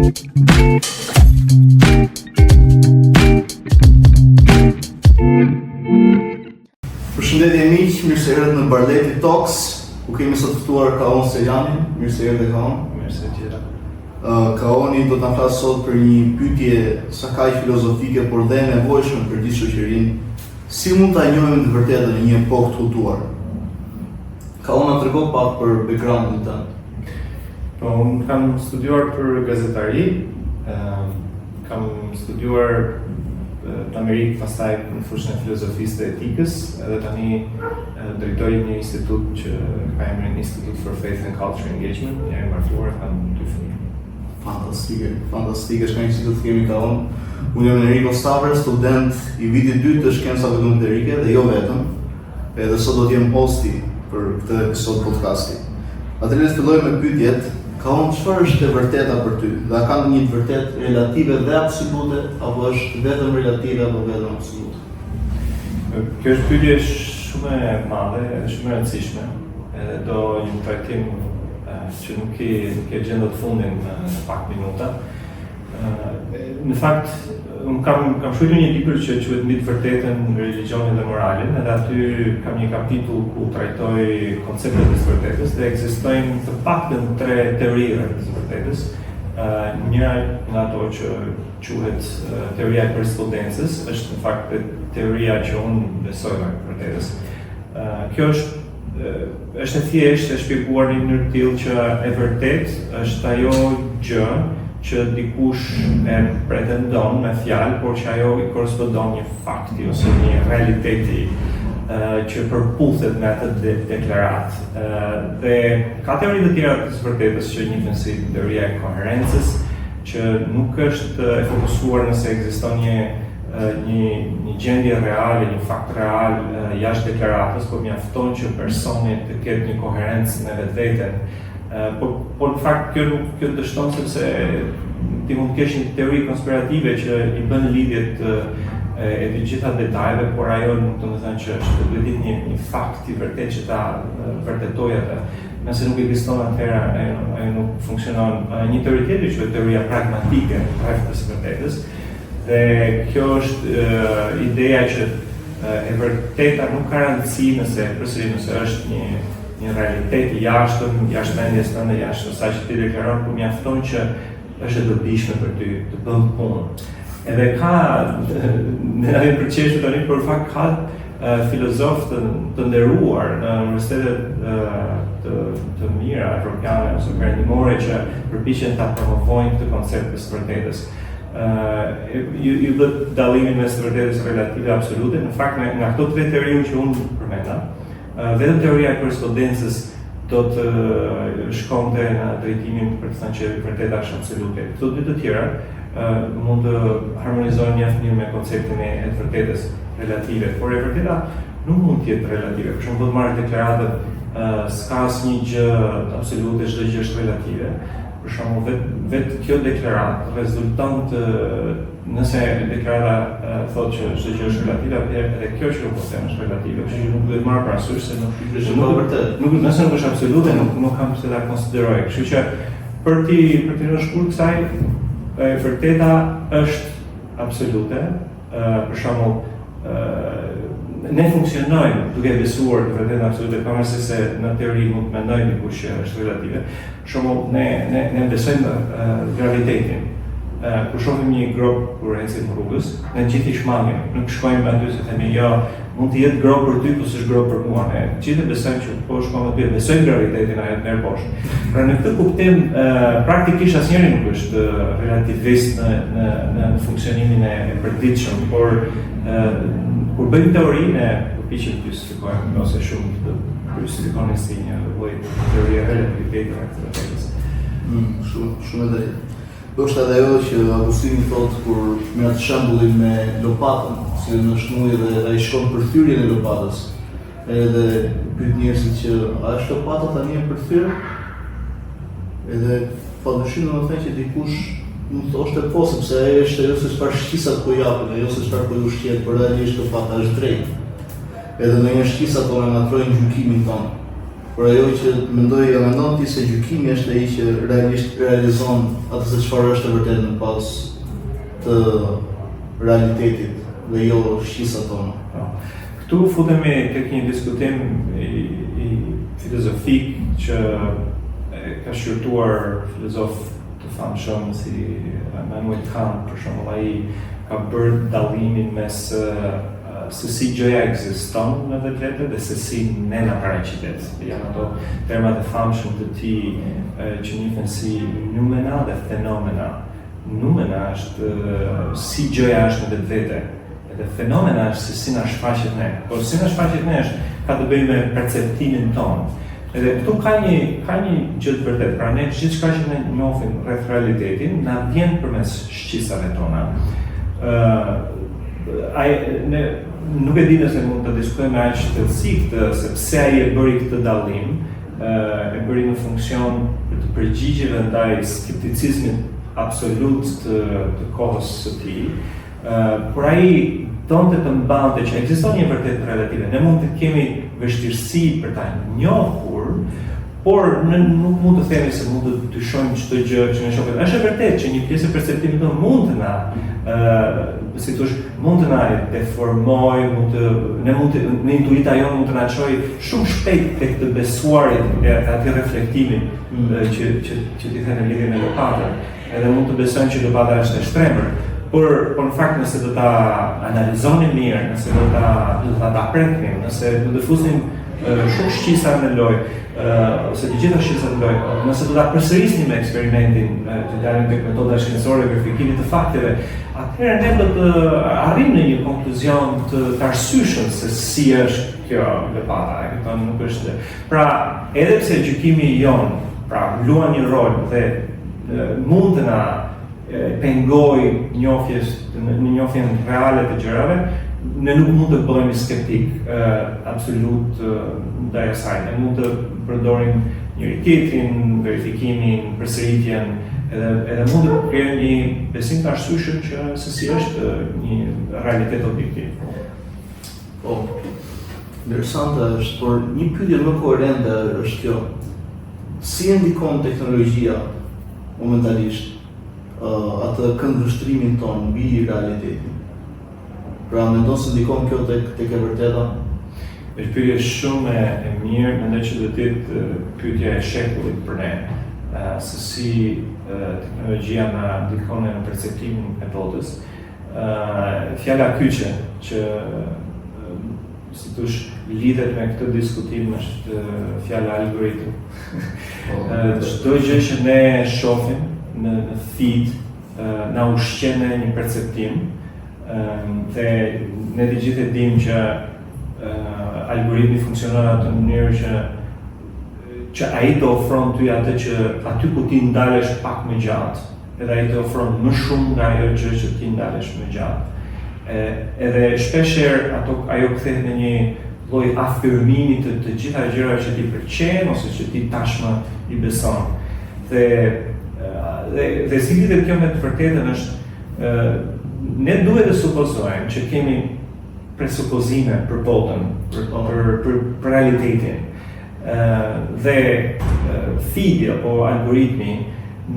Përshëndetje miq, mirë se erdhët në Barleti Talks, ku kemi sot ftuar Kaon Seljanin. Mirë se erdhe Kaon. Mirë se gjera. Kaoni do të na flasë sot për një pyetje sa kaq filozofike, por dhe e nevojshme për gjithë shoqërinë. Si mund ta njohim të vërtetën në një epokë të hutuar? Kaon na tregon pak për background-in tënd. Po, unë kam studiuar për gazetari, kam studiuar në Amerikë, pastaj në fushën e filozofisë dhe etikës, edhe tani drejtori një institut që ka emrin Institute for Faith and Culture Engagement, jam martuar, kam 2 fëmijë. Fantastike, shka institut kemi Kaon. Unë jam Enrico Stavre, student i vitit 2 të shkencave kombëtare dhe jo vetëm, edhe sot do të jem hosti për këtë episod podcasti. Atëherë le të fillojmë me pyetjet. Kaon, çfarë është e vërteta për ty? Dhe a ka një të vërtet relative dhe absolute, apo është vetëm relative apo vetëm absolute? Kjo është pyetje shumë e madhe, shumë e rëndësishme, edhe do një trajtim që nuk e gjen dot fundin në pak minuta. Në fakt, unë kam shkruar një libër që quhet Mbi të vërtetën, religionin dhe moralin, edhe aty kam një kapitull ku trajtoj konceptet e të vërtetës dhe ekzistojnë të paktën 3 teori rreth të vërtetës. Njëra nga ato që quhet teoria e korrespondencës është në fakt teoria që unë besoj në vërtetës. Kjo është e thjeshtë e shpjeguar në një mënyrë të tillë që e vërtet është ajo gjë që dikush e pretendon me fjalë, por që ajo i korrespondon një fakti ose një realiteti që përputhet me atë deklaratë. Dhe ka teori të tjera të vërtetës që njihen si teoria e koherencës, që nuk është e fokusuar nëse ekziston një gjendje reale, një fakt real jashtë deklaratës, por mjafton që personi të ketë një koherencë me vetveten. Por në fakt kjo dështon sepse ti mund të kesh një teori konspirative që i bën lidhjet e të gjitha detajeve, por ajo nuk do të thënë që është vetëm një fakt i vërtetë që ta vërtetojë atë. Nëse nuk ekziston atëherë ajo nuk funksionon. Një teori tjetër që është teoria pragmatike rreth të vërtetës. Dhe kjo është ideja që e vërteta nuk ka rëndësi nëse është një realitet i jashtëm, jashtë mendjes tënde, jashtë asaj që ti deklaron, por mjafton që është e dobishme për ty të bën punë. Edhe ka në ajo përqeshje tani, por në fakt ka filozofë të nderuar në universitetet të mira evropiane ose perëndimore që përpiqen ta promovojnë këtë koncept të së vërtetës. Ju bë dallimin mes vërtetës relative dhe absolute. Në fakt nga këto 3 teori që unë përmenda, vetëm teoria e korrespondencës do të shkonte në drejtimin për të thënë që vërteta është absolute. Këto 2 të tjera mund të harmonizojnë mjaft mirë me konceptin e të vërtetës relative, por e vërteta nuk mund të jetë relative. Për shembull, do të marrë deklaratën s'ka asnjë gjë absolute, çdo gjë është relative. Për shembull, vetë kjo deklaratë rezulton të nëse deklarata thotë që çdo gjë është relative, edhe kjo që po them është relative, kështu që nuk duhet marrë parasysh se nëse nuk është absolute, nuk kam pse ta konsideroj. Kështu që për të rënë shkurt kësaj, vërteta është absolute. Për shembull, ne funksionojmë duke besuar të vërtetën absolute, pavarësisht se në teori mund të mendojmë dikush që është relative. Për shembull, ne besojmë gravitetin. Kur shohim një grop kur ecim rrugës, ne gjithë i shmangim, nuk shkojmë aty se themi jo, mund të jetë grop për ty, po s'është grop për mua. Ne gjithë besojmë që po shkojmë aty, besojmë gravitetin ajo të merr poshtë. Pra në këtë kuptim praktikisht asnjëri nuk është relativist në funksionimin e përditshëm, por kur bëjmë teori ne përpiqem të justifikojmë ose shumë të justifikojmë si një lloj teorie relativiteti në këtë vërtetës. Shumë e drejtë. Është edhe ajo që Agustini thotë kur merr shembullin me lopatën, si në shknuj dhe ai shkon për thyrjen e lopatës. Edhe pyet njerëzit që a është lopata tani e përthyer? Edhe padyshim do të thënë që dikush mund të thoshte po, sepse ajo është ajo se çfarë shqisat po japin, ajo se çfarë po ju shqiet, por realisht lopata është drejtë. Edhe në një shqisa po na ngatrojnë gjykimin tonë. Por ajo që mendon ti se gjykimi është ai që realisht realizon atë se çfarë është e vërtetë në pas të realitetit dhe jo shqisat tona. Këtu futemi tek një diskutim i filozofik që ka shqyrtuar filozof të famshëm si Immanuel Kant, për shembull, ai ka bërë dallimin mes se si gjëja ekziston në vetvete dhe se si ne na paraqitet. Janë ato termat e famshëm të tij që njihen si numena dhe fenomena. Numena është si gjëja është në vetvete, edhe fenomena është se si na shfaqet ne. Por si na shfaqet ne ka të bëjë me perceptimin tonë. Edhe këtu ka një gjë të vërtetë. Pra ne gjithçka që ne njohim rreth realitetin na vjen përmes shqisave tona. Ne nuk e di nëse mund të diskutojmë aq shpejtësisht se pse ai e bëri këtë dallim, e bëri në funksion të përgjigjeve ndaj skepticizmit absolut të kohës së tij. Por ai donte të mbante që ekziston një vërtetë relative. Ne mund të kemi vështirësi për ta njohur, por ne nuk mund të themi se mund të dyshojmë çdo gjë që ne shohim. Është e vërtetë që një pjesë e perceptimit tonë mund të na mund të na deformoj, në intuita jonë mund të na çojë shumë shpejt tek të besuarit e atij reflektimi që ti thënë në lidhje me lopatën. Edhe mund të besojmë që lopata është e shtrembur. Por në fakt nëse do ta analizonim mirë, nëse do ta preknim, nëse do të fusnim shumë shqisa në lojë, ose të gjitha shqisat në lojë, nëse do ta përsërisnim me eksperimentin, të dalim tek metoda shkencore e verifikimit të fakteve, atëherë ne do të arrijmë në një konkluzion të arsyeshëm se si është kjo lopata, e kupton, nuk është. Pra, edhe pse gjykimi jon, pra luan një rol dhe mund të na pengoj në njohjen reale të gjërave, ne nuk mund të bëhemi skeptik absolut ndaj asaj. Ne mund të përdorim njëri tjetrin, verifikimin, përsëritjen, edhe mund të krijojmë një besim të arsyeshëm që se si është një realitet objektiv. Po, interesante është, por një pyetje më koherente është kjo. Si e ndikon teknologjia momentalisht atë këndvështrimin tonë mbi realitetin? Pra, mendon se ndikon kjo tek e vërteta? Është pyetje shumë e mirë, mendoj që do të jetë pyetja e shekullit për ne. Se si teknologjia na ndikon në perceptimin e botës. Fjala kyçe që si thosh lidhet me këtë diskutim është fjala algoritëm. Çdo gjë që ne shohim në feed na ushqen një perceptim, dhe ne të gjithë e dimë që algoritmi funksionon në atë mënyrë që ai të ofron ty atë që aty ku ti ndalesh pak më gjatë, edhe ai të ofron më shumë nga ajo gjë që ti ndalesh më gjatë. Edhe shpeshherë ajo kthehet në një lloj afirmimi të gjitha gjërave që ti pëlqen ose që ti tashmë i beson. Dhe si lidhet kjo me të vërtetën është ne duhet të supozojmë që kemi presupozime për botën, për realitetin. Dhe feedi apo algoritmi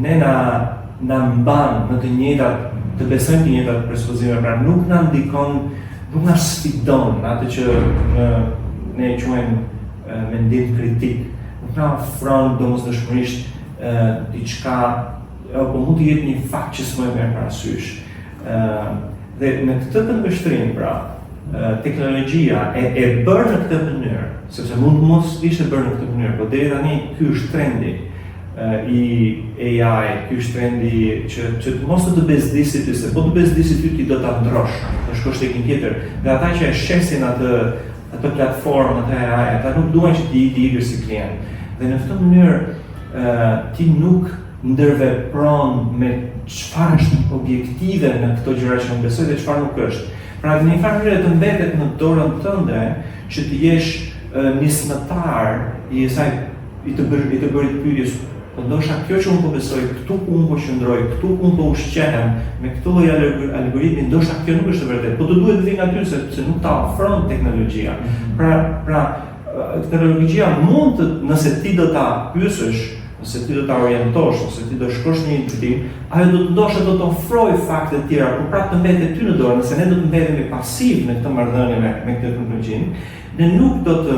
ne na mban në të njëjtat, të besojmë të njëjtat presupozime, pra nuk na ndikon, nuk na sfidon atë që ne e quajmë mendim kritik, nuk na ofron domosdoshmërisht diçka, apo mund të jetë një fakt që s'më merr parasysh. Dhe në këtë këndvështrim, pra, teknologjia e bërë në këtë mënyrë, sepse mund mos ishte bërë në këtë mënyrë, por deri tani ky është trendi i AI, ky është trendi që mos të bezdisi ty, se po të bezdisi ty ti do ta ndrosh, të shkosh tek një tjetër. Dhe ata që e shesin atë platformë, atë AI, ata nuk duan që ti ikësh si klient. Dhe në këtë mënyrë ti nuk ndërvepron me çfarë është objektive në këto gjëra që unë besoj dhe çfarë nuk është. Pra në një farë mënyrë të mbetet në dorën tënde që të jesh nismëtar i asaj i të bërit pyetjes, po ndoshta kjo që unë po besoj, këtu ku unë po qëndroj, këtu ku unë po ushqehem me këtë lloj algoritmi, ndoshta kjo nuk është e vërtetë, po të duhet të vi nga ty sepse nuk ta ofron teknologjia. Pra teknologjia mund të, nëse ti do ta pyesësh, nëse ti do ta orientosh, nëse ti do shkosh në një drejtim, ajo do të ndoshta do të ofrojë fakte të tjera, por prapë të mbetet ty në dorë, nëse ne do të mbetemi pasiv në këtë marrëdhënie me këtë teknologjinë, ne nuk do të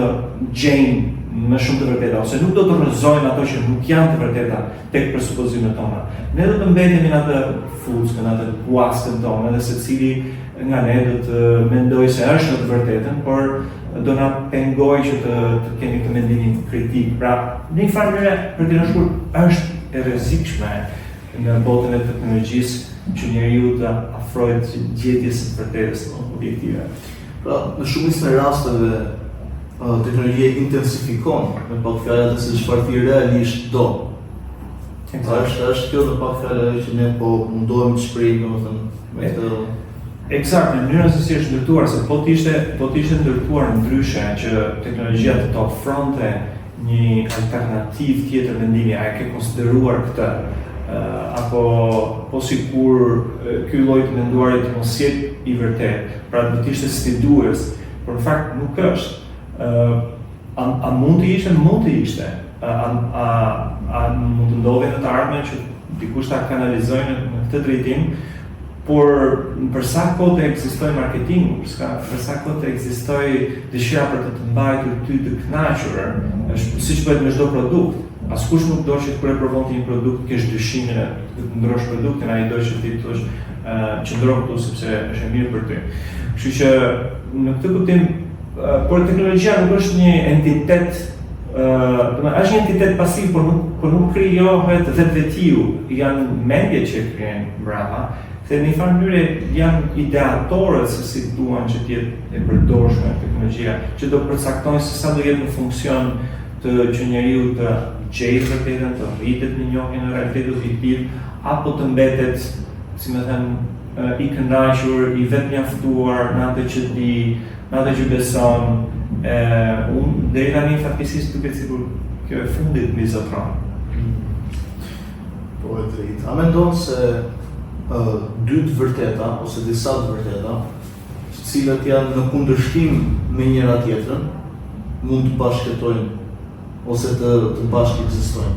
gjejmë më shumë të vërteta, ose nuk do të rrëzojmë ato që nuk janë të vërteta tek presupozimet tona. Ne do të mbetemi në atë fuckën, në atë kuastën tonë, dhe secili nga ne do të mendojë se është në të vërtetën, por do na pengojë që të kemi këtë mendimin kritik. Pra, në një farë mënyrë, për të shkuar, është e rrezikshme në botën e teknologjisë që njeriu të afrohet gjetjes së vërtetës objektive. Pra, në shumicën e rasteve teknologjia intensifikon me pak fjalë atë se çfarë ti realisht do. Është kjo në pak fjalë që ne po mundohemi të shprehim, domethënë, me këtë. Eksakt, në mënyrën se si është ndërtuar, se po të ishte ndërtuar ndryshe që teknologjia të ofronte një alternativë tjetër mendimi, a e ke konsideruar këtë? Apo po sikur ky lloj të menduarit të mos jetë i vërtet, pra do të ishte sfidues, por në fakt nuk është. A mund të ishte? Mund të ishte. A mund të ndodhi në të ardhmen që dikush ta kanalizojë në këtë drejtim, por për sa kohë të ekzistojë marketingu, për sa kohë të ekzistojë dëshira për të mbajtur ty të kënaqur, është siç bëhet me çdo produkt. Askush nuk do që kur e provon ti një produkt kesh dyshimin të ndrosh produktin, ai do që ti thosh qëndro këtu sepse është e mirë për ty. Kështu që në këtë kuptim, por teknologjia nuk është një entitet, është një entitet pasiv, por nuk krijohet vetvetiu, janë mendje që krijojnë brava, dhe në një farë mënyrë janë ideatorët se si duan që të jetë e përdorshme teknologjia, që do përcaktojnë se sa do jetë në funksion të që njeriu të gjejë vërtetën, të rritet në njohjen e realitetit objektiv, apo të mbetet, si më thënë, i kënaqur, i vetmjaftuar në atë që di, në atë që beson. Unë deri tani fatkeqësisht duket sikur kjo e fundit mbi zotron. Po e drejtë. A mendon se dy të vërteta ose disa të vërteta, të cilat janë në kundërshtim me njëra tjetrën, mund të bashkëjetojnë ose të bashkë ekzistojnë?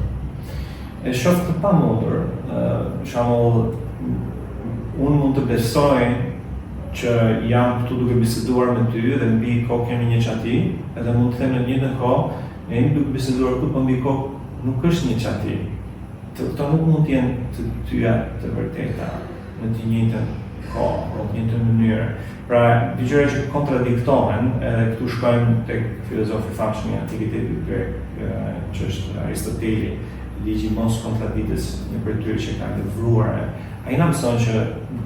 E shoh të pamundur. Për shembull, unë mund të besoj që jam këtu duke biseduar me ty dhe mbi kohë kemi një çati, edhe mund të them në të njëjtën kohë, ne jemi duke biseduar këtu, por mbi kohë nuk është një çati. Këto nuk mund të jenë të dyja të vërteta në të njëjtën kohë, në të njëjtën mënyrë. Pra, dy gjëra që kontradiktohen, edhe këtu shkojmë tek filozofi famshëm i antikitetit grek, që është Aristoteli, ligji mos kontradiktis në për tyre që kanë të vruar. Ai na mëson që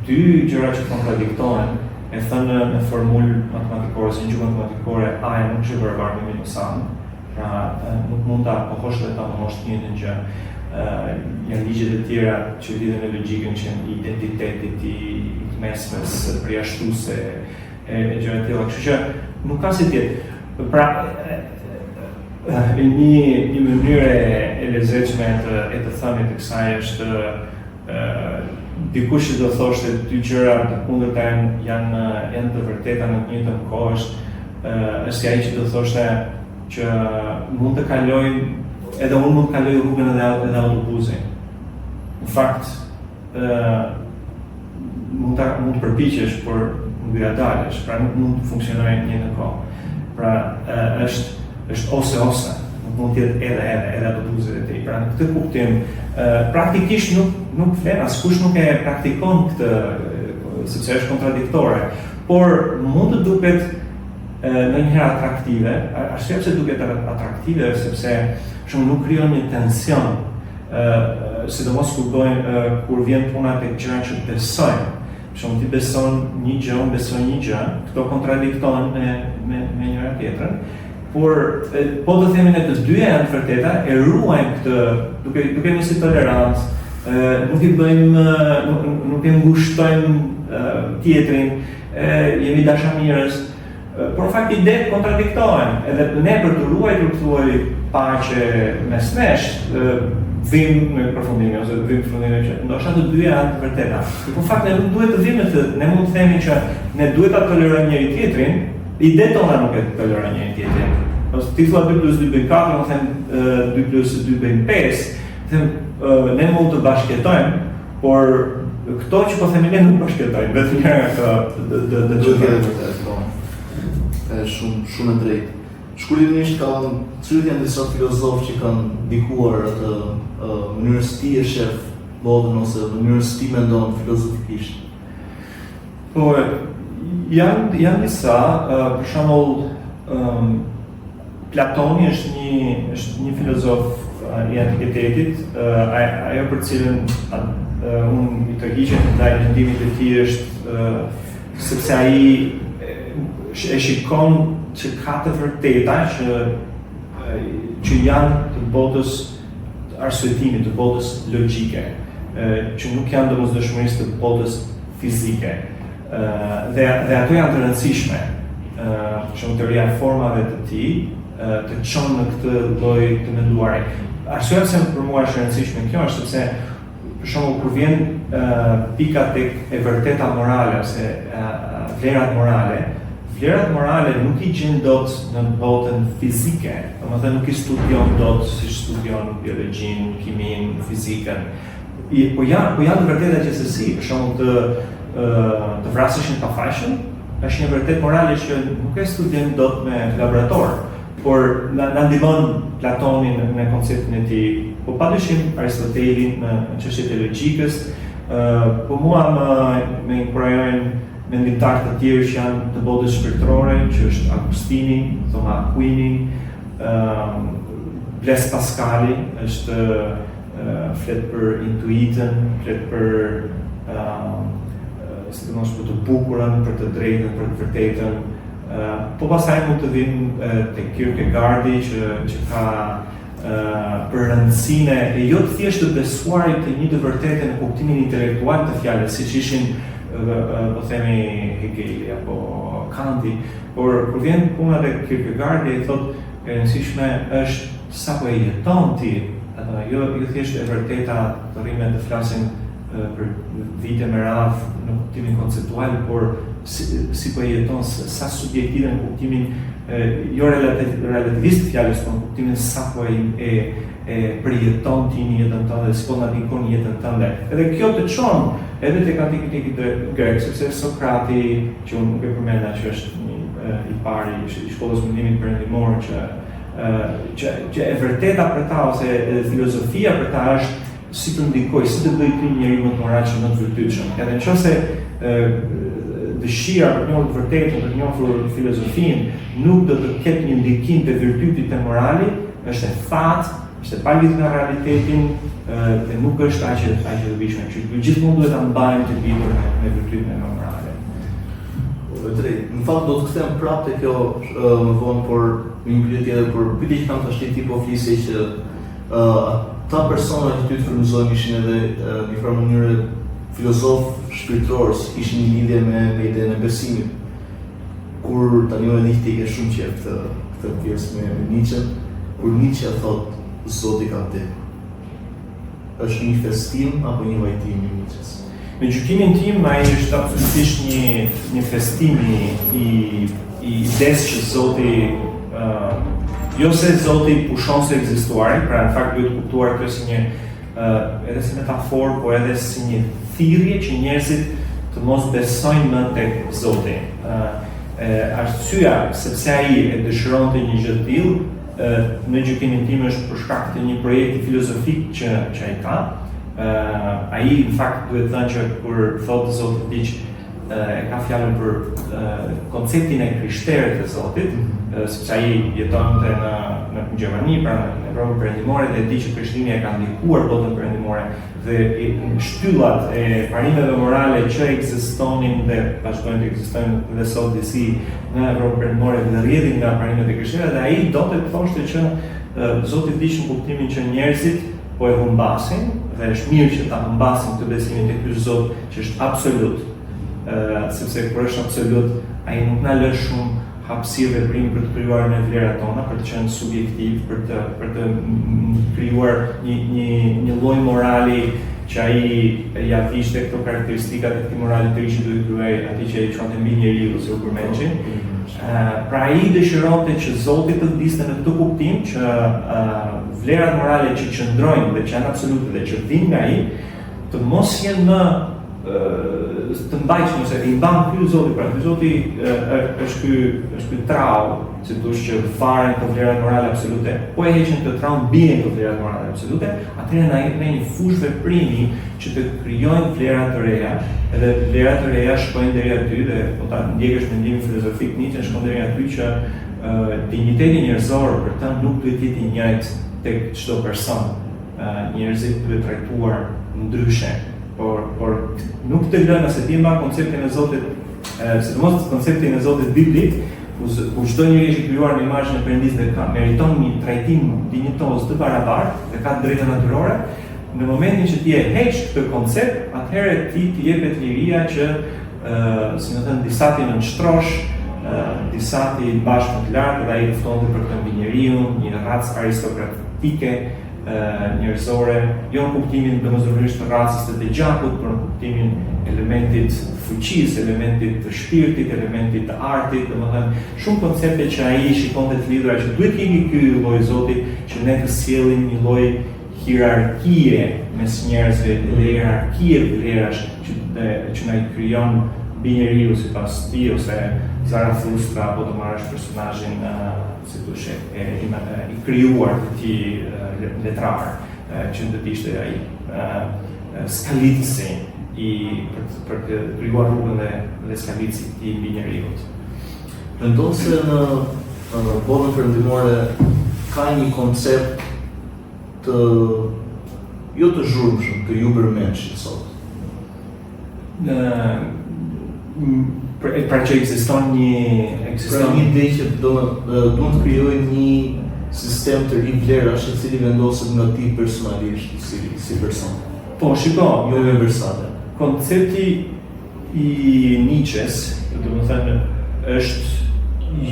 dy gjëra që kontradiktohen, e thënë në formulë matematikore, si në gjuhë matematikore, A nuk është e barabartë me minus A, pra nuk mund ta pohosh dhe ta mohosh të njëjtën gjë. Janë ligjet e tjera që lidhen me logjikën që janë identitetit i mesmes, përjashtuese e gjëra të tilla. Kështu që nuk ka si tjetë. Pra, një mënyrë e lezetshme e të thënit të kësaj është dikush që do thoshte dy gjëra të kundërta janë të vërteta në të njëjtën kohë, është ai që do thoshte që mund të kalojnë, edhe unë mund të kaloj rrugën edhe autobusin. Në fakt, mund të përpiqesh, por nuk do dalësh, pra nuk mund të funksionojë në një kohë. Pra, është ose, nuk mund të jetë edhe autobusit e tij. Pra, në këtë kuptim, praktikisht nuk flen, askush nuk e praktikon këtë, sepse është kontradiktore, por mund të duket ndonjëherë atraktive. Arsyeja pse duket atraktive sepse shumë nuk krijon një tension, sidomos kur vjen puna tek gjëra që besojnë. Shumë ti beson një gjë, unë besoj një gjë, këto kontradiktohen me njëra tjetrën, por po të themi ne të dyja janë të vërteta, e ruajmë këtë duke mos tolerancë, nuk e ngushtojmë tjetrin, jemi dashamirës, por në fakt idetë kontradiktohen, edhe ne për të ruajtur këtë lloj paqe mes nesh, vim në përfundimin ose vim në fundimin që ndoshta të dyja janë të vërteta. Por në fakt ne nuk duhet të vimë të, ne mund të themi që ne duhet ta tolerojmë njëri tjetrin, idetë tona nuk e tolerojnë njëri tjetrin. ti thua 2 + 2 bëjnë 4, unë them 2 + 2 bëjnë 5, them ne mund të bashkëjetojmë, por këto që po themi ne nuk bashkëjetojnë, vetëm njëra ka është shumë e drejtë. Shkurtimisht cilët janë disa filozofë që kanë ndikuar atë mënyrën se ti e shef botën ose mënyrën se ti mendon filozofikisht? Po, janë disa, për shembull, Platoni është një filozof i antikitetit, ajo për cilën unë i të hiqet ndaj mendimit të tij është sepse ai e shikon që ka të vërteta që janë të botës arsyetimit, të botës logjike, që nuk janë domosdoshmërisë të botës fizike. Dhe ato janë të rëndësishme. Për shembull, teoria e formave të tij të çon në këtë lloj të menduari. Arsyeja pse për mua është e rëndësishme kjo është sepse për shembull kur vjen pika tek e vërteta morale ose vlerat morale nuk i gjen dot në botën fizike, domethënë nuk i studion dot si studion biologjin, kimin, fizikën. Po janë të vërteta gjithsesi, për shembull të vrasësh në pafajshëm, është një vërtet morale që nuk e studion dot me laborator, por na ndihmon Platonin në konceptin e tij, po padyshim Aristotelin në çështjet e logjikës, po mua më inkurajojnë mendimtarë të tjerë që janë të botës shpirtërore, që është Agustini, Thomas Aquini, Blaise Pascali, është flet për intuitën, flet për sidomos për të bukurën, për të drejtën, për të vërtetën. Po pastaj mund të vinë te Kierkegaardi që ka për rëndësinë e jo të thjesht të besuarit të një të vërtetë në kuptimin intelektual të fjalës, siç ishin po themi Hegeli apo Kanti, por kur vjen puna te Kierkegaardi i thotë e rëndësishme është sa po e jeton ti, jo thjesht e vërteta të rrimë të flasim për vite me radhë në kuptimin konceptual, por si po e jeton, sa subjektive në kuptimin jo relativist të fjalës, por në kuptimin sa po e përjeton ti një jetën tënde, si po na ndikon jetën tënde. Edhe kjo të çon edhe tek antikitetin grek, sepse Sokrati, që unë nuk e përmenda që është i pari i shkollës mendimit perëndimor, që e vërteta për ta ose filozofia për ta është si të ndikoj, si të bëj ti njeriu më të moralshëm, më të vërtetshëm. Edhe nëse dëshira për të njohur të vërtetën, për të njohur filozofinë, nuk do të ketë një ndikim te virtyti te morali, është e thatë, është e palidhur me realitetin dhe nuk është aq e dobishme. Që gjithmonë duhet ta mbajmë të lidhur me virtytin e morale. Në fakt do të kthehem prapë te kjo më vonë, por një pyetje tjetër, por pyetja që kam tash ti po flisje që ta persona që ty të frymëzojnë ishin edhe një farë mënyrë filozof shpirtëror, ishin një lidhje me idenë e besimit. Kur tani unë e ke shumë qejf këtë pjesë me Nietzsche, kur Nietzsche thotë Zoti ka vdekur. Është një festim apo një vajtim i Nietzsches? Me gjykimin tim, ai është absolutisht një festim i idesë që Zoti jo se Zoti pushon se ekzistuarin, pra në fakt duhet kuptuar kjo si një edhe si metaforë, por edhe si një thirrje që njerëzit të mos besojnë më tek Zoti. Arsyeja sepse ai e dëshironte një gjë të tillë, në gjykimin tim është për shkak të një projekti filozofik që ai ka. Ai në fakt duhet thënë që kur thotë Zoti diç e ka fjalën për konceptin e krishterët të Zotit, sepse ai jeton në Gjermani, pra në Evropën perëndimore, dhe di që Krishtlimi e ka ndikuar botën perëndimore dhe shtyllat e parimeve morale që ekzistonin dhe vazhdojnë të ekzistojnë dhe sot disi në Evropën perëndimore dhe rrjedhin nga parimet e krishterëve, dhe ai do të thoshte që Zoti di në kuptimin që njerëzit po e humbasin dhe është mirë që ta humbasin këtë besimin tek ky Zot që është absolut. Sepse kur është absolut, ai nuk na lë shumë hapësirë veprimi për të krijuar në vlerat tona, për të qenë subjektiv, për të krijuar një lloj morali që ai ja vishte këto karakteristikat e këtij morali të ri që duhet kryej atij që e çonte mbi njeriu ose u përmendshim. Pra ai dëshironte që Zoti të vdiste në këtë kuptim që vlerat morale që qëndrojnë dhe që janë absolute dhe që vijnë nga ai të mos jenë më të mbajtshme se i mban ky Zoti, pra ky Zoti është ky trau, si thosh që faren të vlerat morale absolute, po e heqin të traun bien të vlerat morale absolute, atëherë na jep një fushë veprimi që të krijojnë vlera të reja, edhe vlerat të reja shkojnë deri aty dhe po ta ndjekësh mendimin filozofik Nietzsche shkon deri aty që digniteti njerëzor për të nuk duhet të jetë i njëjtë tek çdo person. Njerëzit duhet trajtuar ndryshe. Por nuk të lënë se ti mban konceptin e Zotit, sidomos konceptin e Zotit biblik, ku çdo njeri është krijuar në imazhin e Perëndisë dhe meriton një trajtim dinjitoz të barabartë dhe ka drejtë natyrore. Në momentin që ti e heq këtë koncept, atëherë ti jepet liria që, si më thënë, disa ti nënshtrosh, disa ti bash më të lartë dhe ai ftonte për të mbi njeriu, një racë aristokratike njerëzore, jo në kuptimin domosdoshmërisht të racës të gjakut, por në kuptimin elementit fuqisë, elementit të shpirtit, elementit të artit, domethënë shumë koncepte që ai shikonte të lidhura që duhet kemi ky lloj Zoti që ne të sjellim një lloj hierarkie mes njerëzve dhe hierarkie vlerash që na i krijon mbi njeriu sipas tij ose Zarathustra apo të marrësh personazhin si thoshe i krijuar të tij letrar që do të ishte ai skalitësi për të krijuar rrugën dhe skalitësit të mbi njeriu. Mendon se në botën perëndimore ka një koncept të jo të zhurmshëm, të Übermenschit sot. Pra që ekziston një ide që duhet të krijojë një sistem të ri vlerash i cili vendoset nga ti personalisht si person. Po, shiko, jo universale. Koncepti i Nietzsches, domethënë, është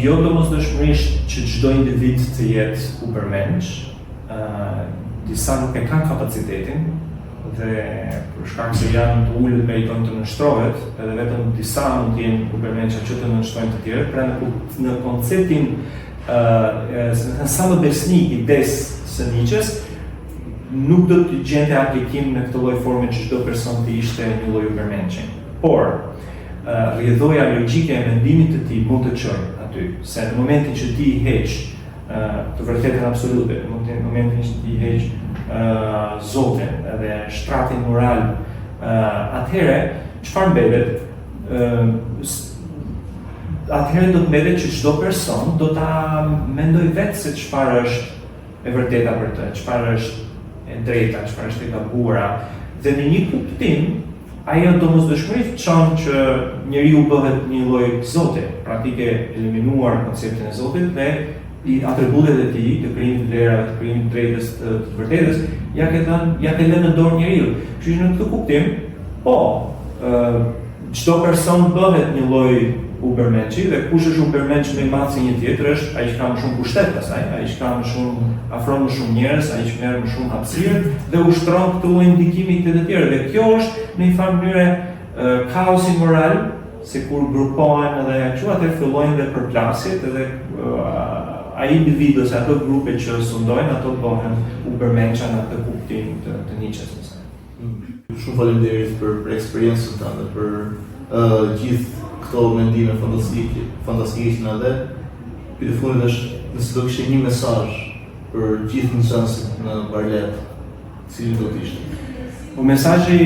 jo domosdoshmërisht që çdo individ të jetë Übermensch, disa nuk e kanë kapacitetin dhe për shkak se janë të ulët meriton të nënshtrohet, edhe vetëm disa mund të jenë Übermensch që të nënshtrojnë të tjerët, pra në konceptin sa më besnik ides së Nietzsches, nuk do të gjente aplikim në këtë lloj forme që çdo person të ishte një lloj Übermenshi. Por rrjedhoja logjike e mendimit të tij mund të çojë aty, se në momentin që ti heq të vërtetën absolute, në momentin që ti heq Zotin dhe shtratin moral, atëherë çfarë mbetet? Atëherë do të mbetet që çdo person do ta mendoj vetë se çfarë është e vërteta për të, çfarë është e drejta, çfarë është e gabuara. Dhe në një kuptim, ajo domosdoshmërisht çon që njeriu bëhet një lloj Zoti, pra ti ke eliminuar konceptin e Zotit dhe i atributet e tij, të krijimit të vlerave, të krijimit të drejtës, të vërtetës, ja ke lënë në dorë njeriu. Kështu që në këtë kuptim, po, çdo person bëhet një lloj Übermenshi dhe kush është Übermensch më i madh se një tjetër është ai që ka më shumë pushtet pastaj, ai që ka më shumë afron më shumë njerëz, ai që merr më shumë hapësirë dhe ushtron këtë lloj ndikimi të tjerë. Dhe kjo është në një farë mënyrë kaosi moral, se kur grupohen edhe kështu atë fillojnë dhe përplasjet edhe ai individu ose ato grupe që sundojnë ato bëhen Übermensch në atë kuptim të Nietzsches. Shumë faleminderit për eksperiencën tënde, për gjithë këto mendime fantastike që na dhe. Pyetja e fundit është nëse do kishte një mesazh për gjithë nxënësit në Barlet, cili do të ishte? Po mesazhi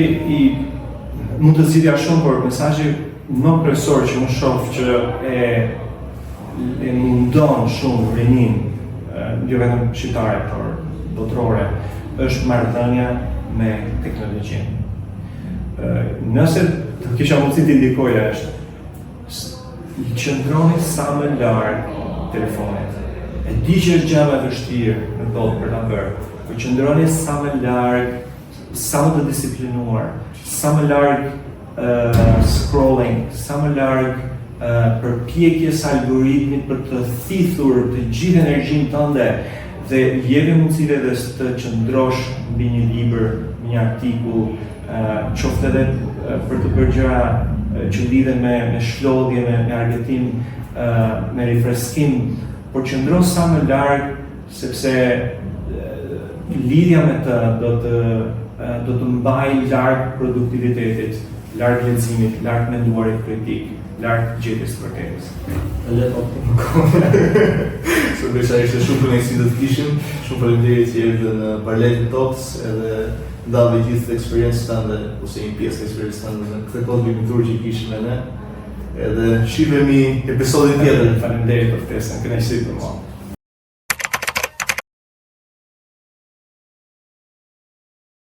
mund të zgjidhja shumë, por mesazhi më kryesor që unë shoh që e mundon shumë rinin, jo vetëm shqiptare, por botërore, është marrëdhënia me teknologjinë. Nëse të kisha mundësi të indikoja është qëndroni sa më larg telefonit. E di që është gjë e vështirë në botë për ta bërë, por qëndroni sa më larg, sa më të disiplinuar, sa më larg scrolling, sa më larg përpjekjes algoritmit për të thithur të gjithë energjinë tënde dhe jepi mundësi vetes të qëndrosh mbi një libër, një artikull, qoftë edhe për të bërë gjëra që lidhen me shlodhje, me argëtim, me rifreskim, por qëndron sa më larg sepse lidhja me të do të mbaj larg produktivitetit, larg leximit, larg menduarit kritik, larg gjetjes së vërtetës. Se besoj ishte shumë koneksione të kishim, shumë faleminderit që erdhe në Parletin Talks edhe ndave gjithë eksperiencën tënde ose një pjesë të eksperiencës tënde në këtë kohë limitur që kishim me ne. Edhe shihemi episodin tjetër. Faleminderit për ftesën, kënaqësi për mua.